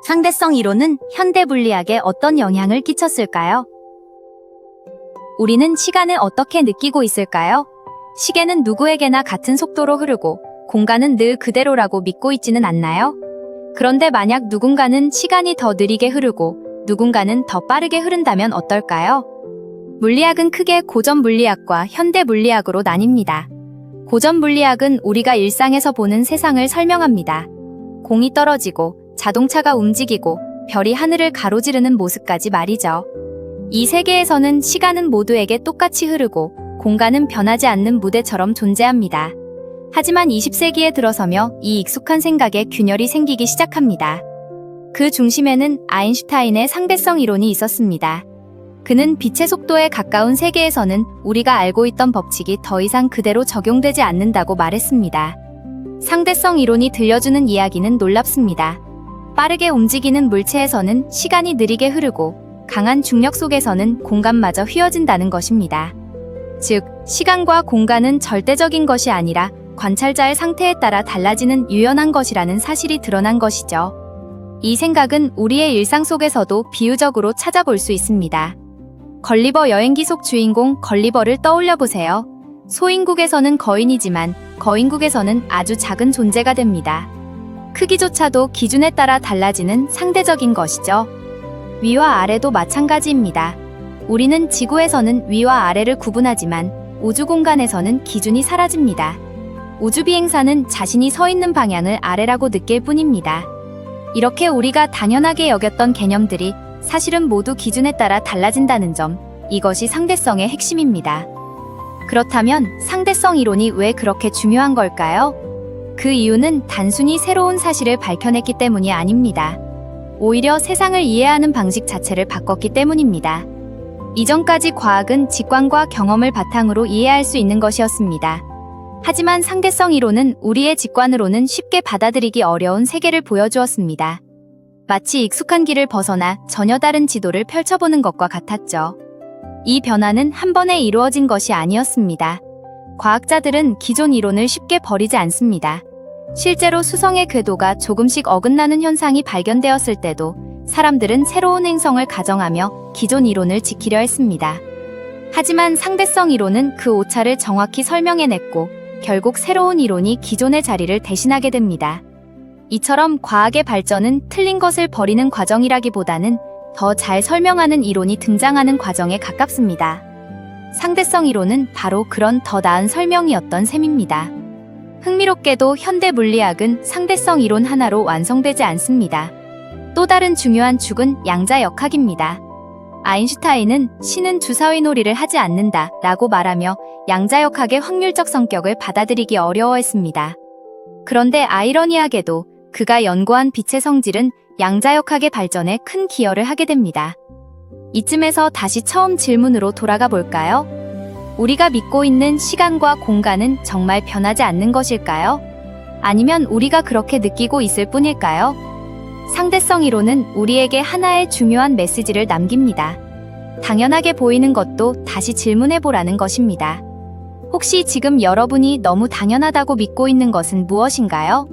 상대성 이론은 현대 물리학에 어떤 영향을 끼쳤을까요? 우리는 시간을 어떻게 느끼고 있을까요? 시계는 누구에게나 같은 속도로 흐르고 공간은 늘 그대로라고 믿고 있지는 않나요? 그런데 만약 누군가는 시간이 더 느리게 흐르고 누군가는 더 빠르게 흐른다면 어떨까요? 물리학은 크게 고전 물리학과 현대 물리학으로 나뉩니다. 고전 물리학은 우리가 일상에서 보는 세상을 설명합니다. 공이 떨어지고 자동차가 움직이고 별이 하늘을 가로지르는 모습까지 말이죠. 이 세계에서는 시간은 모두에게 똑같이 흐르고 공간은 변하지 않는 무대처럼 존재합니다. 하지만 20세기에 들어서며 이 익숙한 생각에 균열이 생기기 시작합니다. 그 중심에는 아인슈타인의 상대성 이론이 있었습니다. 그는 빛의 속도에 가까운 세계에서는 우리가 알고 있던 법칙이 더 이상 그대로 적용되지 않는다고 말했습니다. 상대성 이론이 들려주는 이야기는 놀랍습니다. 빠르게 움직이는 물체에서는 시간이 느리게 흐르고 강한 중력 속에서는 공간마저 휘어진다는 것입니다. 즉, 시간과 공간은 절대적인 것이 아니라 관찰자의 상태에 따라 달라지는 유연한 것이라는 사실이 드러난 것이죠. 이 생각은 우리의 일상 속에서도 비유적으로 찾아볼 수 있습니다. 걸리버 여행기 속 주인공 걸리버를 떠올려 보세요. 소인국에서는 거인이지만 거인국에서는 아주 작은 존재가 됩니다. 크기조차도 기준에 따라 달라지는 상대적인 것이죠. 위와 아래도 마찬가지입니다. 우리는 지구에서는 위와 아래를 구분하지만 우주 공간에서는 기준이 사라집니다. 우주비행사는 자신이 서 있는 방향을 아래라고 느낄 뿐입니다. 이렇게 우리가 당연하게 여겼던 개념들이 사실은 모두 기준에 따라 달라진다는 점, 이것이 상대성의 핵심입니다. 그렇다면 상대성 이론이 왜 그렇게 중요한 걸까요? 그 이유는 단순히 새로운 사실을 밝혀냈기 때문이 아닙니다. 오히려 세상을 이해하는 방식 자체를 바꿨기 때문입니다. 이전까지 과학은 직관과 경험을 바탕으로 이해할 수 있는 것이었습니다. 하지만 상대성 이론은 우리의 직관으로는 쉽게 받아들이기 어려운 세계를 보여주었습니다. 마치 익숙한 길을 벗어나 전혀 다른 지도를 펼쳐보는 것과 같았죠. 이 변화는 한 번에 이루어진 것이 아니었습니다. 과학자들은 기존 이론을 쉽게 버리지 않습니다. 실제로 수성의 궤도가 조금씩 어긋나는 현상이 발견되었을 때도 사람들은 새로운 행성을 가정하며 기존 이론을 지키려 했습니다. 하지만 상대성 이론은 그 오차를 정확히 설명해냈고 결국 새로운 이론이 기존의 자리를 대신하게 됩니다. 이처럼 과학의 발전은 틀린 것을 버리는 과정이라기보다는 더 잘 설명하는 이론이 등장하는 과정에 가깝습니다. 상대성 이론은 바로 그런 더 나은 설명이었던 셈입니다. 흥미롭게도 현대 물리학은 상대성 이론 하나로 완성되지 않습니다. 또 다른 중요한 축은 양자역학입니다. 아인슈타인은 신은 주사위 놀이를 하지 않는다 라고 말하며 양자역학의 확률적 성격을 받아들이기 어려워했습니다. 그런데 아이러니하게도 그가 연구한 빛의 성질은 양자역학의 발전에 큰 기여를 하게 됩니다. 이쯤에서 다시 처음 질문으로 돌아가 볼까요? 우리가 믿고 있는 시간과 공간은 정말 변하지 않는 것일까요? 아니면 우리가 그렇게 느끼고 있을 뿐일까요? 상대성 이론은 우리에게 하나의 중요한 메시지를 남깁니다. 당연하게 보이는 것도 다시 질문해보라는 것입니다. 혹시 지금 여러분이 너무 당연하다고 믿고 있는 것은 무엇인가요?